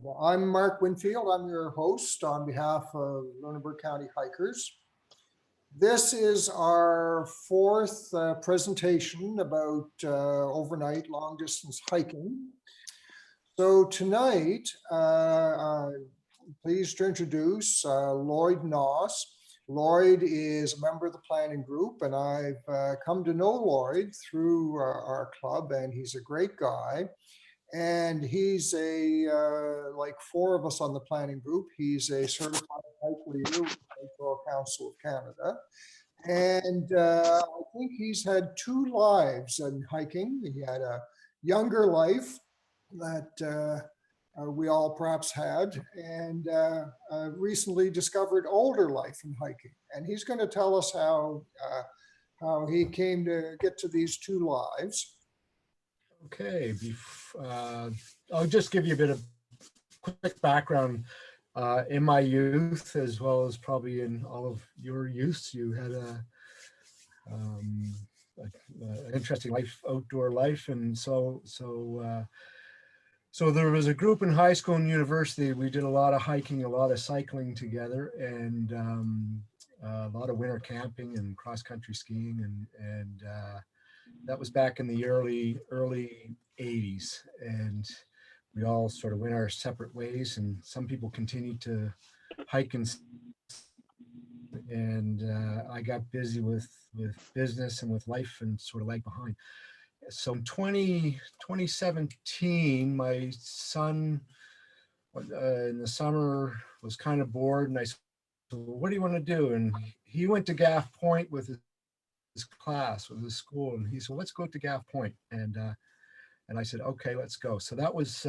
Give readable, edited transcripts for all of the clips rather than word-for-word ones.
Well, I'm Mark Winfield. I'm your host on behalf of Lunenburg County Hikers. This is our fourth presentation about overnight long distance hiking. So tonight, I'm pleased to introduce Lloyd Nauss. Lloyd is a member of the planning group, and I've come to know Lloyd through our club, and he's a great guy. And he's like four of us on the planning group, he's a certified hike leader with the Royal Council of Canada. And I think he's had two lives in hiking. He had a younger life that we all perhaps had, and recently discovered older life in hiking. And he's going to tell us how he came to get to these two lives. Okay, I'll just give you a bit of quick background. In my youth, as well as probably in all of your youths, you had an interesting life, outdoor life, and so there was a group in high school and university. We did a lot of hiking, a lot of cycling together, and a lot of winter camping and cross country skiing, and that was back in the early 80s, and we all sort of went our separate ways, and some people continued to hike and I got busy with business and with life and sort of lagged behind. So in 2017, my son in the summer was kind of bored, and I said, well, what do you want to do? And he went to Gaff Point with his class, with his school, and he said, let's go to Gaff Point. And I said, okay, let's go. So that was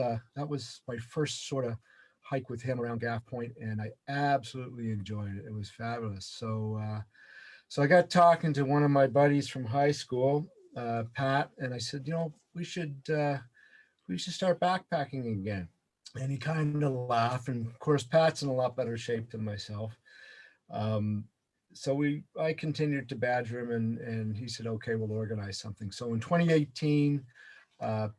my first sort of hike with him around Gaff Point, and I absolutely enjoyed it. It was fabulous. So I got talking to one of my buddies from high school, Pat, and I said, you know, we should start backpacking again. And he kind of laughed. And of course, Pat's in a lot better shape than myself. So I continued to badger him, and he said, okay, we'll organize something. So in 2018,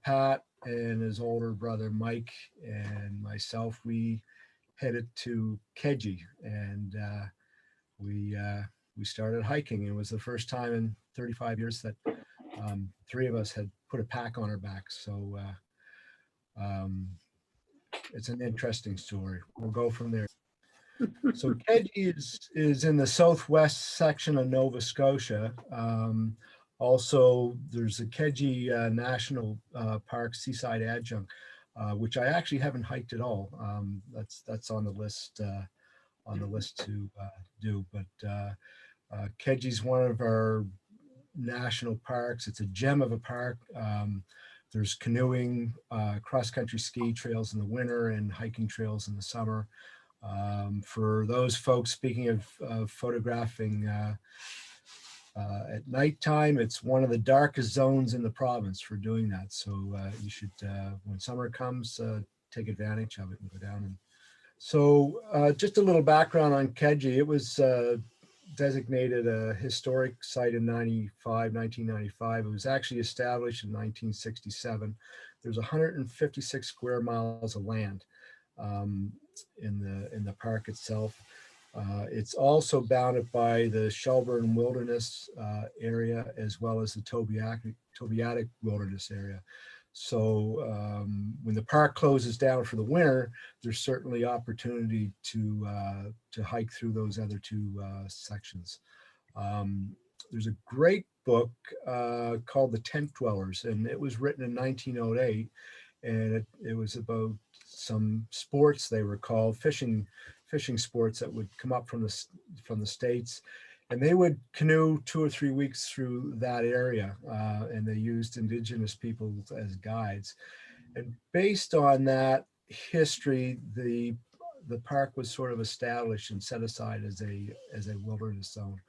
Pat and his older brother, Mike, and myself, we headed to Keji, and we started hiking. It was the first time in 35 years that three of us had put a pack on our backs. So it's an interesting story. We'll go from there. So Keji is in the southwest section of Nova Scotia. Also, there's a Keji National Park Seaside Adjunct, which I actually haven't hiked at all. That's on the list to do. But Keji's one of our national parks. It's a gem of a park. There's canoeing, cross-country ski trails in the winter, and hiking trails in the summer. For those folks, speaking of photographing at nighttime, it's one of the darkest zones in the province for doing that. So you should, when summer comes, take advantage of it and go down. And so just a little background on Keji. It was designated a historic site in 1995. It was actually established in 1967. There's 156 square miles of land in the park itself. It's also bounded by the Shelburne Wilderness area, as well as the Tobiatic Wilderness area. So when the park closes down for the winter, there's certainly opportunity to hike through those other two sections. There's a great book called The Tent Dwellers, and it was written in 1908, and it was about some sports, they were called fishing sports, that would come up from the States, and they would canoe 2 or 3 weeks through that area, and they used Indigenous people as guides. And based on that history, the park was sort of established and set aside as a wilderness zone.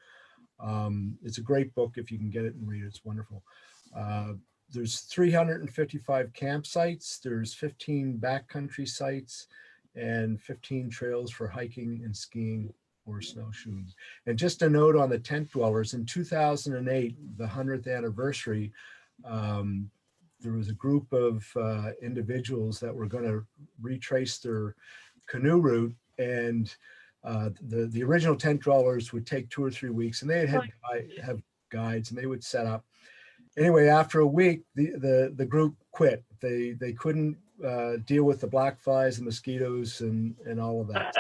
It's a great book if you can get it and read it. It's wonderful. There's 355 campsites. There's 15 backcountry sites and 15 trails for hiking and skiing or snowshoeing. And just a note on the tent dwellers, in 2008, the 100th anniversary, there was a group of individuals that were going to retrace their canoe route, and the original tent dwellers would take 2 or 3 weeks, and they'd have guides, and they would set up. Anyway, after a week, the group quit. They couldn't deal with the black flies and mosquitoes and all of that.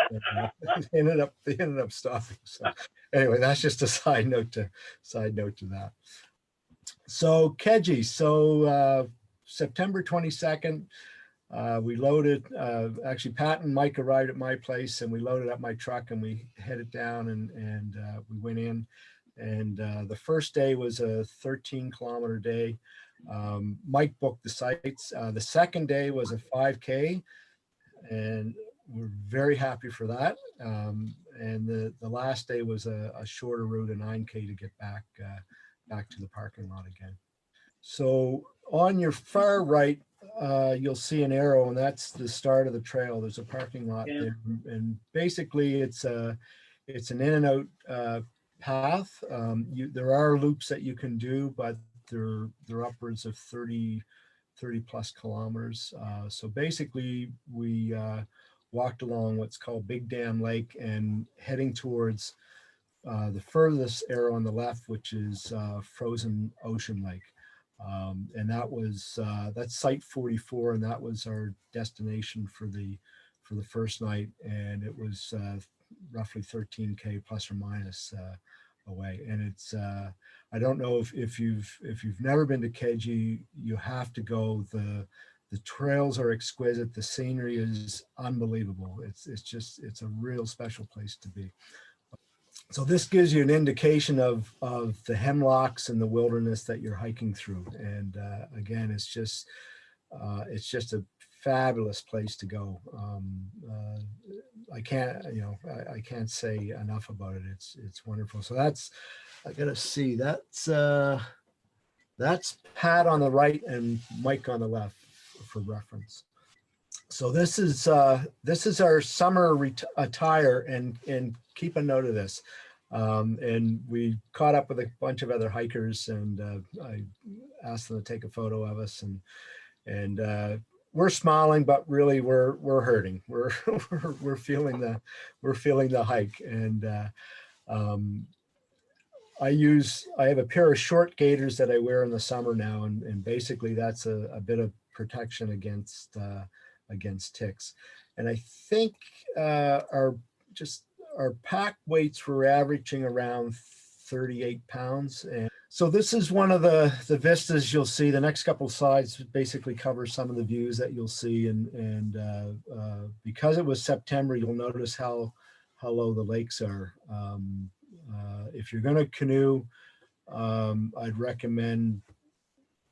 They ended up stopping. So anyway, that's just a side note to that. So Keji, so September 22nd, we loaded, actually Pat and Mike arrived at my place, and we loaded up my truck and we headed down, and we went in. And the first day was a 13-kilometer day. Mike booked the sites. The second day was a 5K, and we're very happy for that. And the last day was a shorter route, a 9K, to get back to the parking lot again. So on your far right, you'll see an arrow, and that's the start of the trail. There's a parking lot there, and basically it's an in and out path. There are loops that you can do, but they're upwards of 30 plus kilometers. So basically we walked along what's called Big Dam Lake and heading towards the furthest arrow on the left, which is Frozen Ocean Lake. And that's site 44, and that was our destination for the first night, and it was roughly 13K plus or minus away. And it's I don't know if you've never been to Keji, you have to go. The trails are exquisite. The scenery is unbelievable. It's a real special place to be. So this gives you an indication of the hemlocks and the wilderness that you're hiking through. And again, it's just a fabulous place to go. I can't say enough about it. It's wonderful. So I gotta see, that's Pat on the right and Mike on the left for reference. So this is our summer attire, and keep a note of this. And we caught up with a bunch of other hikers, and I asked them to take a photo of us, and we're smiling, but really we're hurting. We're feeling the hike, and I have a pair of short gaiters that I wear in the summer now, and basically that's a bit of protection against ticks. And I think our pack weights were averaging around 38 pounds. And so this is one of the vistas you'll see. The next couple of slides basically cover some of the views that you'll see. And because it was September, you'll notice how low the lakes are. If you're going to canoe, I'd recommend,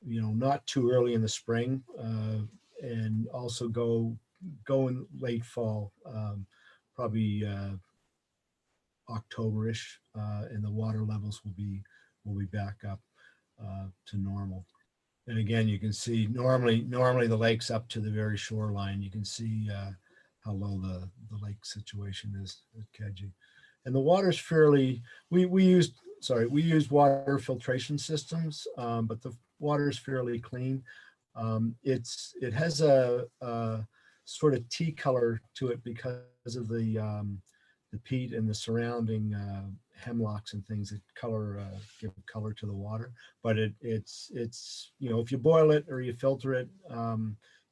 not too early in the spring, and also go in late fall, probably October-ish, and the water levels will be back up to normal. And again, you can see normally the lake's up to the very shoreline. You can see how low the lake situation is at Keji. And the water's fairly, we used water filtration systems, but the water is fairly clean. It has a sort of tea color to it because of the peat and the surrounding hemlocks and things that give color to the water. But it's if you boil it or you filter it,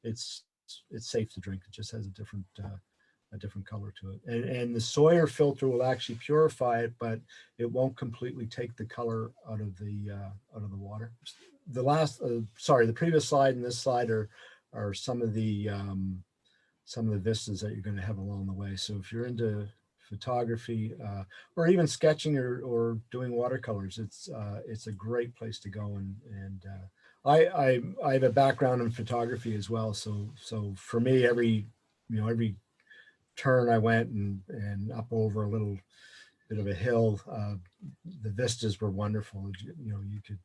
it's safe to drink. It just has a different color to it. And the Sawyer filter will actually purify it, but it won't completely take the color out of the water. The previous slide and this slide are some of the vistas that you're going to have along the way. So if you're into photography or even sketching or doing watercolors, it's a great place to go. And I have a background in photography as well. So for me, every turn I went and up over a little bit of a hill, the vistas were wonderful. You could,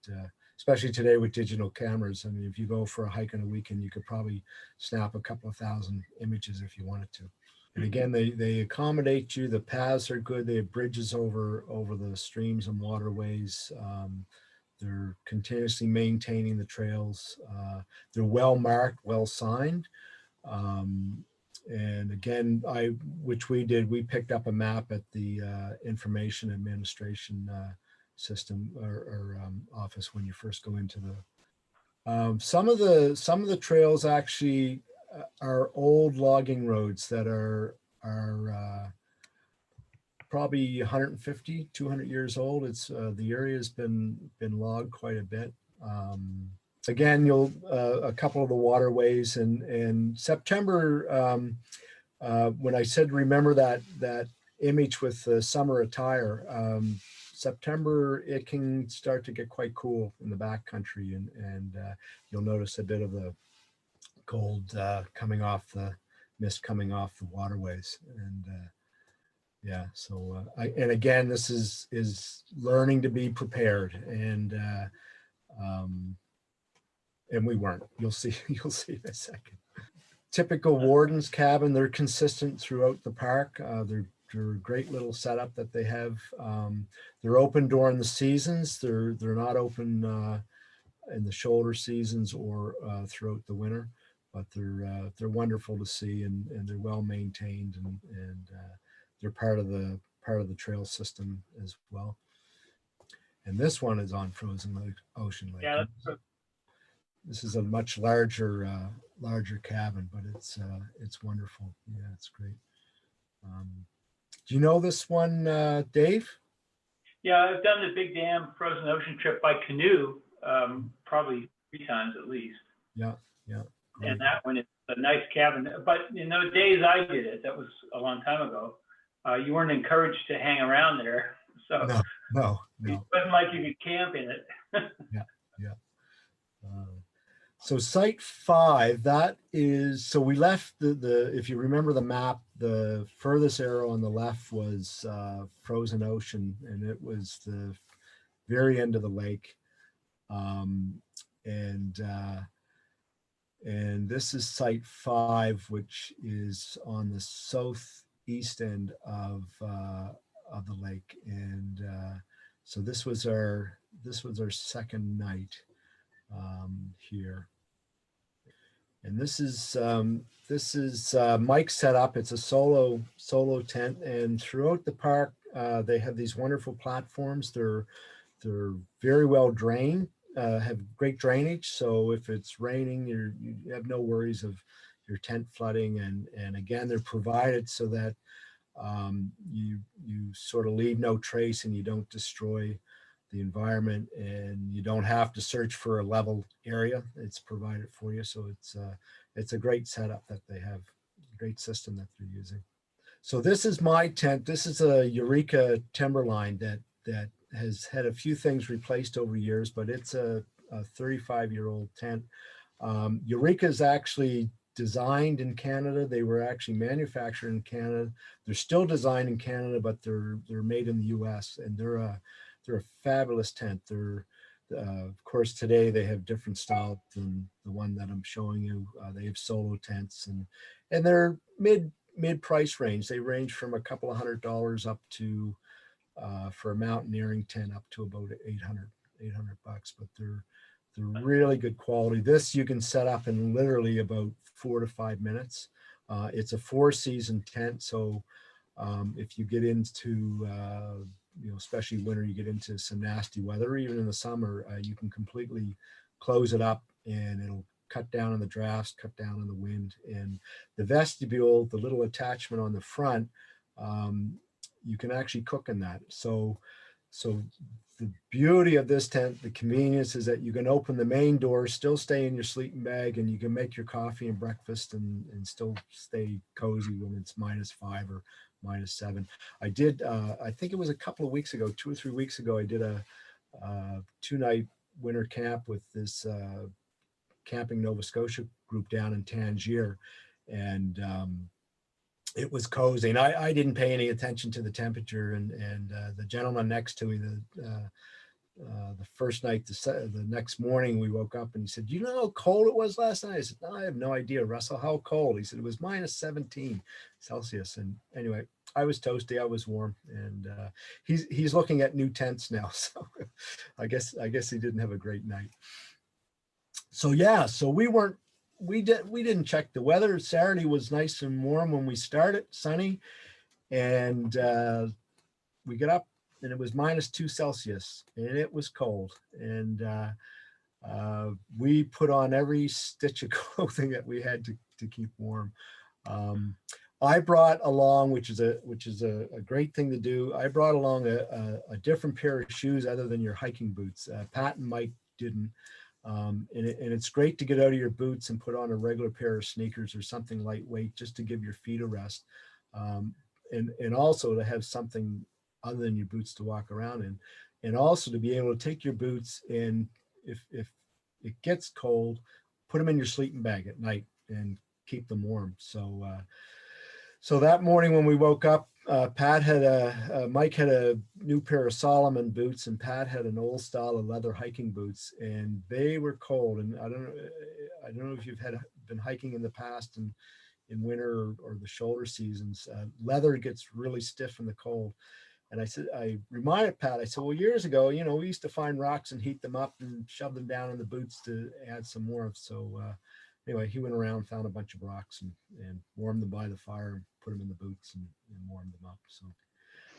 especially today with digital cameras. I mean, if you go for a hike on a weekend, you could probably snap a couple of thousand images if you wanted to. And again, they accommodate you. The paths are good. They have bridges over the streams and waterways. They're continuously maintaining the trails. They're well marked, well signed. And again, which we did, we picked up a map at the information administration system or office when you first go into the. Some of the trails actually are old logging roads that are probably 150, 200 years old. It's the area has been logged quite a bit. Again, a couple of the waterways and September, when I said, remember that image with the summer attire, September, it can start to get quite cool in the backcountry, and you'll notice a bit of the cold coming off the mist coming off the waterways. And yeah, so and again, this is learning to be prepared, and we weren't. You'll see in a second. Typical Warden's cabin, they're consistent throughout the park. They're a great little setup that they have. They're open during the seasons. They're not open in the shoulder seasons or throughout the winter, but they're wonderful to see, and they're well maintained, and they're part of the trail system as well. And this one is on Frozen Ocean Lake. Yeah, this is a much larger cabin, but it's wonderful. Yeah, it's great. Do you know this one, Dave? Yeah, I've done the Big Dam Frozen Ocean trip by canoe, probably 3 times at least. Yeah. Great. And that one is a nice cabin. But in those days I did it, that was a long time ago, you weren't encouraged to hang around there. So no. It wasn't like you could camp in it. Yeah. So site 5, that is, so we left the if you remember the map, the furthest arrow on the left was Frozen Ocean, and it was the very end of the lake. And this is site 5, which is on the southeast end of the lake. And so this was our second night here. And this is Mike's setup. It's a solo tent, and throughout the park they have these wonderful platforms. They're very well drained, have great drainage. So if it's raining, you have no worries of your tent flooding. And again, they're provided so that you sort of leave no trace and you don't destroy the environment, and you don't have to search for a level area. It's provided for you. So it's a great setup that they have, a great system that they're using. So this is my tent. This is a Eureka Timberline that has had a few things replaced over years, but it's a 35-year-old tent. Eureka is actually designed in Canada. They were actually manufactured in Canada. They're still designed in Canada, but they're made in the US, and they're a fabulous tent. They're of course today they have different styles than the one that I'm showing you. They have solo tents, and they're mid price range. They range from a couple of $100 up to for a mountaineering tent up to about $800 bucks, but they're really good quality. This you can set up in literally about 4 to 5 minutes. It's a 4-season tent, so if you get into especially winter, you get into some nasty weather, or even in the summer, you can completely close it up and it'll cut down on the drafts, cut down on the wind. And the vestibule, the little attachment on the front, you can actually cook in that. So the beauty of this tent, the convenience, is that you can open the main door, still stay in your sleeping bag, and you can make your coffee and breakfast and still stay cozy when it's -5 or -7. I did, I think it was a couple of weeks ago, 2 or 3 weeks ago, I did a 2-night winter camp with this Camping Nova Scotia group down in Tangier. And it was cozy, and I didn't pay any attention to the temperature, and the gentleman next to me, the first night, the next morning we woke up and he said, "You know how cold it was last night?" I said, "No, I have no idea, Russell. How cold?" He said, "It was minus 17 Celsius." And anyway, I was toasty, I was warm, and he's looking at new tents now. So I guess he didn't have a great night. So yeah, so we didn't check the weather. Saturday was nice and warm when we started, sunny, and we got up and it was minus 2 Celsius and it was cold. And we put on every stitch of clothing that we had to keep warm. I brought along, which is a great thing to do. I brought along a different pair of shoes other than your hiking boots. Pat and Mike didn't. And it's great to get out of your boots and put on a regular pair of sneakers or something lightweight just to give your feet a rest. And also to have something other than your boots to walk around in, and also to be able to take your boots and if it gets cold, put them in your sleeping bag at night and keep them warm. So so that morning when we woke up, Mike had a new pair of Solomon boots and Pat had an old style of leather hiking boots, and they were cold. And I don't know if you've been hiking in the past and in winter or the shoulder seasons, leather gets really stiff in the cold. And I reminded Pat, I said, well, years ago, we used to find rocks and heat them up and shove them down in the boots to add some warmth. So anyway, he went around, found a bunch of rocks and warmed them by the fire and put them in the boots and warmed them up.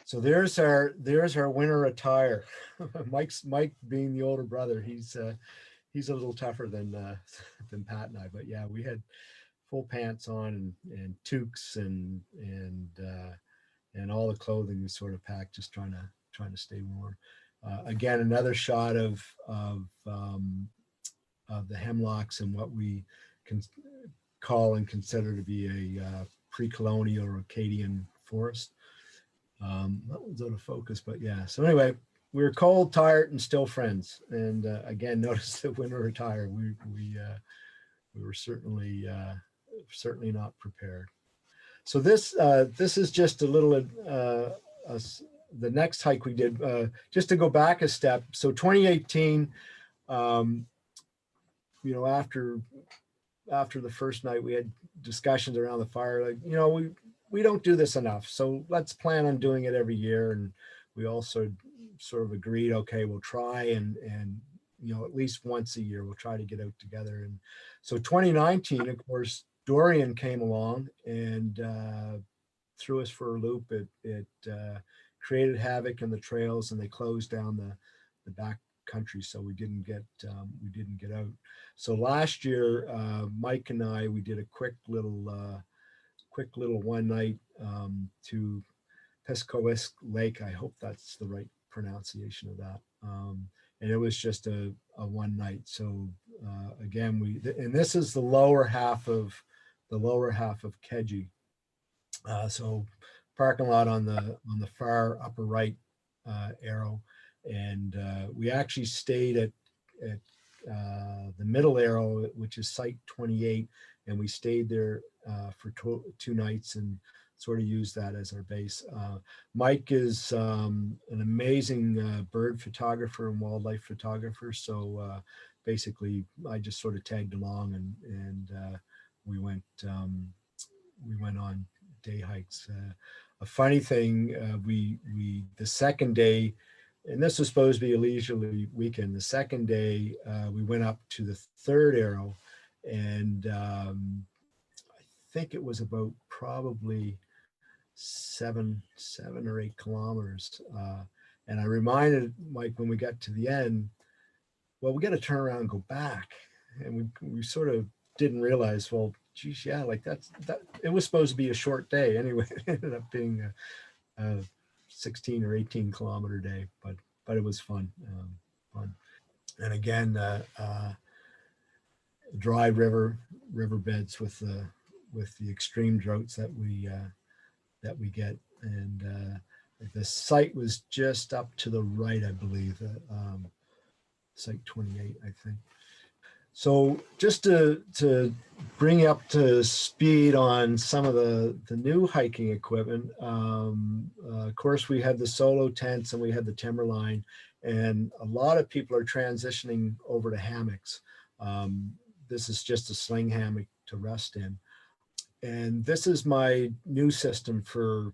So there's our winter attire. Mike being the older brother, he's a little tougher than Pat and I, but yeah, we had full pants on and toques and all the clothing we sort of packed, just trying to stay warm. Again, another shot of the hemlocks and what we can call and consider to be a pre-colonial or Acadian forest. That was out of focus, but yeah. So anyway, we were cold, tired, and still friends. And again, notice the winter attire. We were certainly not prepared. So this is just a little the next hike we did, just to go back a step. So 2018, after the first night, we had discussions around the fire, like, we don't do this enough, so let's plan on doing it every year. And we also sort of agreed, okay, we'll try and at least once a year we'll try to get out together. And so 2019, of course, Dorian came along and threw us for a loop. It created havoc in the trails, and they closed down the back country, so we didn't get out. So last year, Mike and I, we did a quick little one night to Peskowesk Lake. I hope that's the right pronunciation of that. And it was just a one night. So again, and this is the lower half of Keji. So parking lot on the far upper right arrow, and we actually stayed at the middle arrow, which is site 28, and we stayed there for two nights and sort of used that as our base. Mike is an amazing bird photographer and wildlife photographer, so basically I just sort of tagged along and we went on day hikes. A funny thing, the second day, and this was supposed to be a leisurely weekend, the second day we went up to the third arrow, and I think it was about probably seven or 8 kilometers. And I reminded Mike when we got to the end, well, we got to turn around and go back. And we sort of didn't realize, well, geez, yeah, like that it was supposed to be a short day anyway. It ended up being a 16 or 18 kilometer day, but it was fun. And again, dry riverbeds with the extreme droughts that we get. And the site was just up to the right, I believe, site 28, I think. So just to bring you up to speed on some of the new hiking equipment, of course, we had the solo tents and we had the Timberline, And a lot of people are transitioning over to hammocks. This is just a sling hammock to rest in. And this is my new system for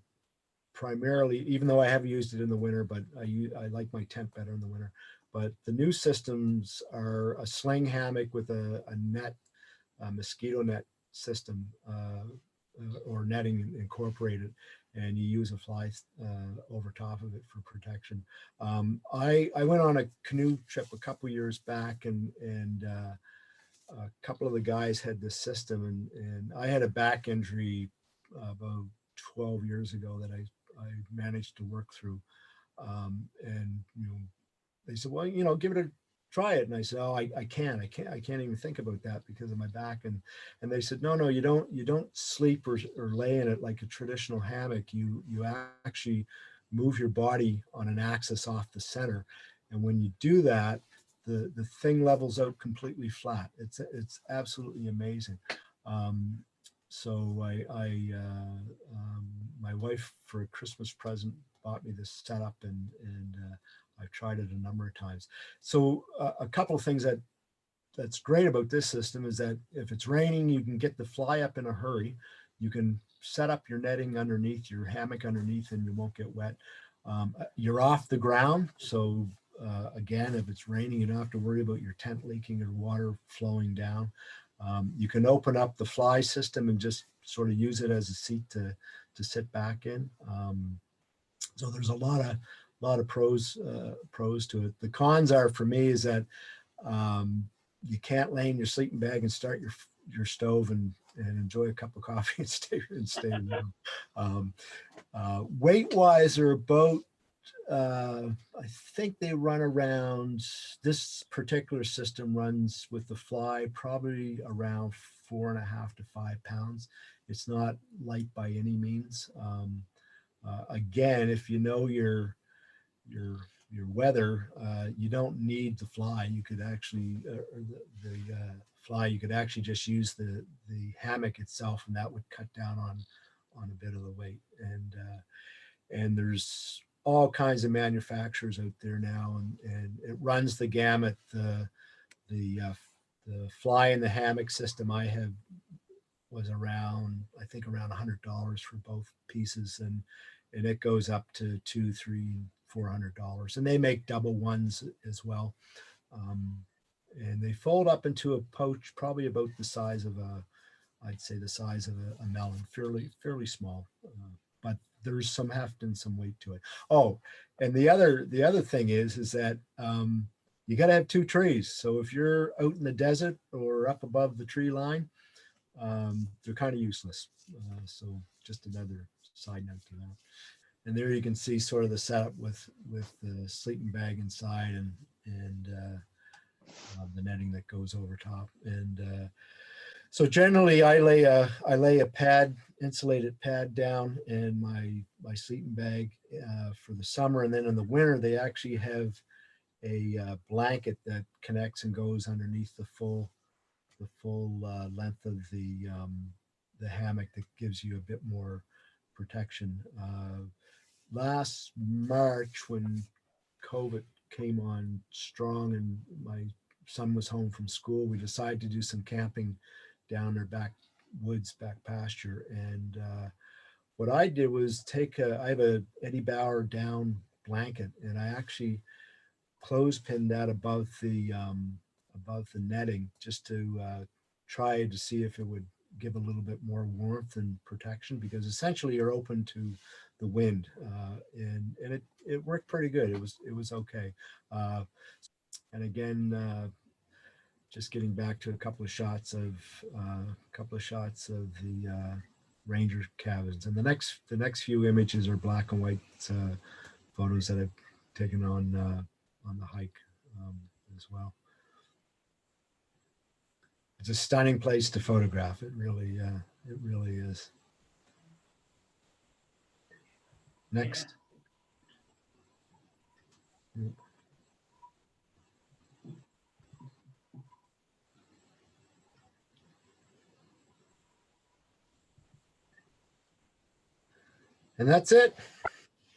primarily, even though I have used it in the winter, but I like my tent better in the winter. But the new systems are a sling hammock with a net, a mosquito net system, or netting incorporated, and you use a fly over top of it for protection. I went on a canoe trip a couple years back, and a couple of the guys had this system, and I had a back injury about 12 years ago that I managed to work through. And they said, well, give it a try it. And I said, oh, I can't even think about that because of my back. And they said, no, you don't sleep or lay in it like a traditional hammock. You actually move your body on an axis off the center. And when you do that, the thing levels out completely flat. It's absolutely amazing. So my wife, for a Christmas present, bought me this setup, and I've tried it a number of times. So a couple of things that's great about this system is that if it's raining, you can get the fly up in a hurry. You can set up your netting underneath, your hammock underneath, and you won't get wet. You're off the ground, so again, if it's raining, you don't have to worry about your tent leaking or water flowing down. You can open up the fly system and just sort of use it as a seat to sit back in. So there's a lot of pros to it. The cons are, for me, is that you can't lay in your sleeping bag and start your stove and enjoy a cup of coffee and stay warm. Weight wise, they're about, I think they run around, this particular system runs with the fly probably around 4.5 to 5 pounds. It's not light by any means. Again, if you know your weather, you don't need the fly. You could actually, the fly, you could actually just use the hammock itself, and that would cut down on a bit of the weight. And there's all kinds of manufacturers out there now, and it runs the gamut. The fly in the hammock system I have was around, I think around $100 for both pieces, and it goes up to $200, $300, $400, and they make double ones as well. And they fold up into a pouch, probably about the size of I'd say the size of a melon, fairly small, but there's some heft and some weight to it. Oh, and the other thing is that you got to have 2 trees. So if you're out in the desert or up above the tree line, they're kind of useless. So just another side note to that. And there you can see sort of the setup with the sleeping bag inside and the netting that goes over top. And so generally I lay a pad, insulated pad down in my sleeping bag for the summer. And then in the winter, they actually have a blanket that connects and goes underneath the full length of the hammock that gives you a bit more protection. Last March, when COVID came on strong and my son was home from school, we decided to do some camping down their backwoods, back pasture. And what I did was I have a Eddie Bauer down blanket, and I actually clothespinned that above the netting just to try to see if it would give a little bit more warmth and protection, because essentially you're open to the wind, and it worked pretty good. It was okay. And again, just getting back to a couple of shots of the ranger cabins, and the next few images are black and white photos that I've taken on the hike as well. It's a stunning place to photograph. It really is. Next. Yeah. And that's it.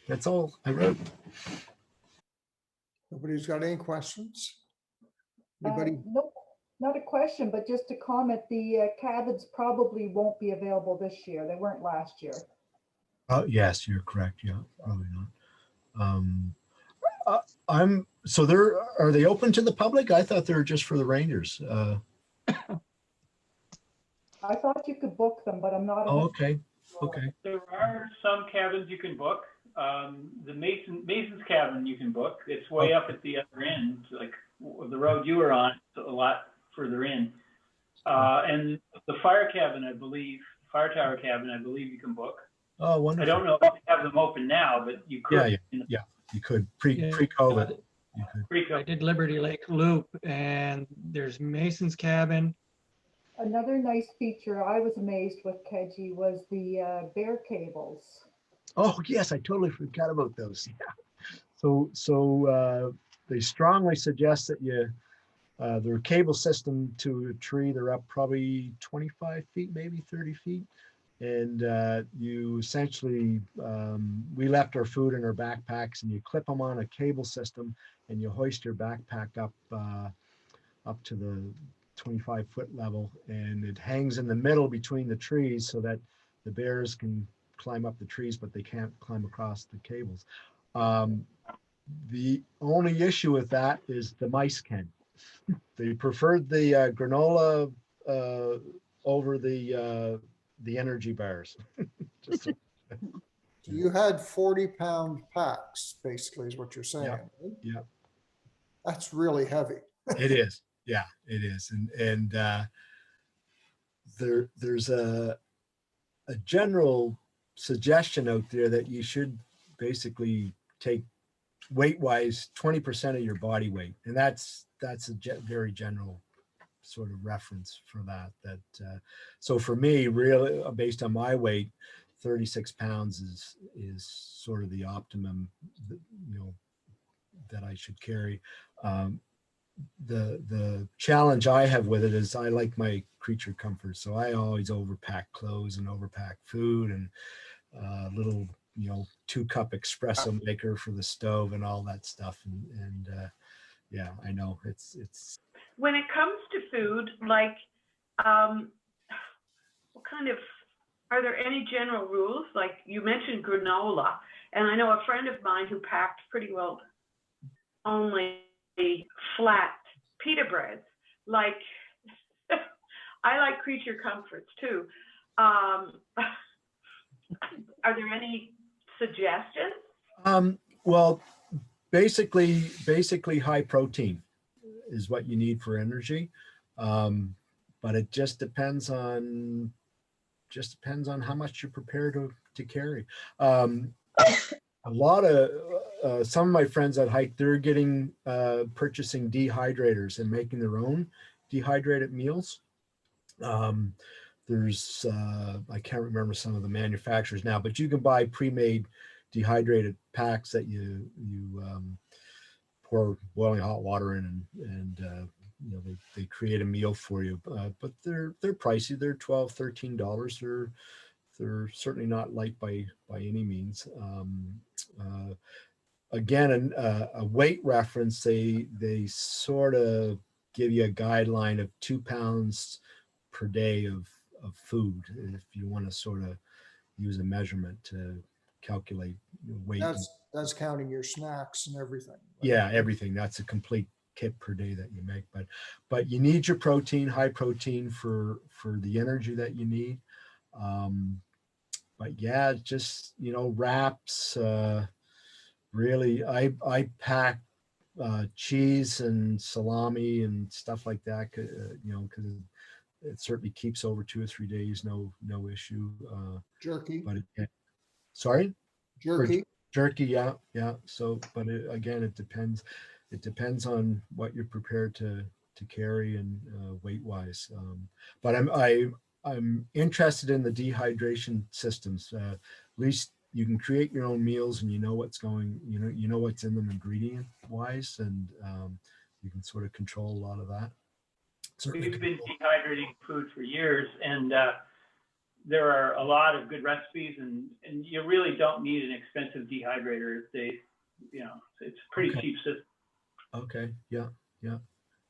That's all I wrote. Nobody's got any questions? Anybody? No, not a question, but just a comment. The cabins probably won't be available this year. They weren't last year. Yes, you're correct. Yeah, probably not. So are they open to the public? I thought they were just for the rangers. I thought you could book them, but I'm not. Oh, okay. Okay. There are some cabins you can book. The Mason's cabin you can book. It's way up at the other end, like the road you were on, it's a lot further in. And the fire cabin, I believe, fire tower cabin, I believe you can book. Oh, wonderful. I don't know if they have them open now, but you could. Yeah. You could pre-COVID. I did Liberty Lake Loop, and there's Mason's cabin. Another nice feature I was amazed with Keji was the bear cables. Oh, yes, I totally forgot about those. Yeah. So they strongly suggest that their cable system to a tree, they're up probably 25 feet, maybe 30 feet. And you essentially, we left our food in our backpacks, and you clip them on a cable system, and you hoist your backpack up to the 25-foot level, and it hangs in the middle between the trees so that the bears can climb up the trees, but they can't climb across the cables. The only issue with that is the mice can. They preferred the granola over the energy bars. So you had 40-pound packs, basically, is what you're saying. Yeah. Right? Yeah. That's really heavy. It is. Yeah, it is. And there's a general suggestion out there that you should basically take weight-wise 20% of your body weight, and that's a very general sort of reference for that. So for me, really, based on my weight, 36 pounds is sort of the optimum, that I should carry. The challenge I have with it is I like my creature comfort, so I always overpack clothes and overpack food and little 2-cup espresso maker for the stove and all that stuff, and yeah, I know it's when it comes to food, like what kind of, are there any general rules? Like you mentioned granola, and I know a friend of mine who packed pretty well only flat pita breads. Like I like creature comforts too. Are there any suggestions? Well, basically high protein is what you need for energy, but it just depends on how much you're prepared to carry. A lot of some of my friends that hike, they're purchasing dehydrators and making their own dehydrated meals. There's I can't remember some of the manufacturers now, but you can buy pre-made dehydrated packs that you pour boiling hot water in, and they create a meal for you. But they're pricey. They're $12, $13. They're certainly not light by any means. Again, a weight reference, they sort of give you a guideline of 2 pounds per day of food if you want to sort of use a measurement to calculate weight. That's counting your snacks and everything. Yeah, everything. That's a complete kit per day that you make. But you need your protein, high protein for the energy that you need. But yeah, just wraps. Really, I pack cheese and salami and stuff like that. Because it certainly keeps over 2 or 3 days, no issue. Jerky. But sorry. Jerky. Jerky, yeah. So, but again, it depends. It depends on what you're prepared to carry and weight-wise. But I'm interested in the dehydration systems. At least you can create your own meals, and you know what's in them ingredient-wise, and you can sort of control a lot of that. We've been dehydrating food for years, and there are a lot of good recipes, and you really don't need an expensive dehydrator. It's a pretty cheap system. Okay, yeah, yeah.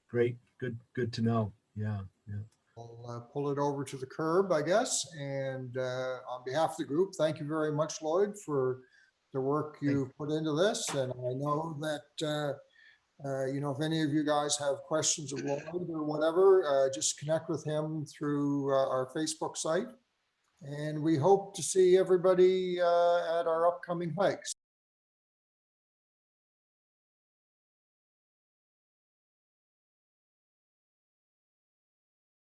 Great, good to know. Yeah, yeah. I'll pull it over to the curb, I guess. And on behalf of the group, thank you very much, Lloyd, for the work you've put into this. And I know that, if any of you guys have questions of Lloyd or whatever, just connect with him through our Facebook site. And we hope to see everybody at our upcoming hikes.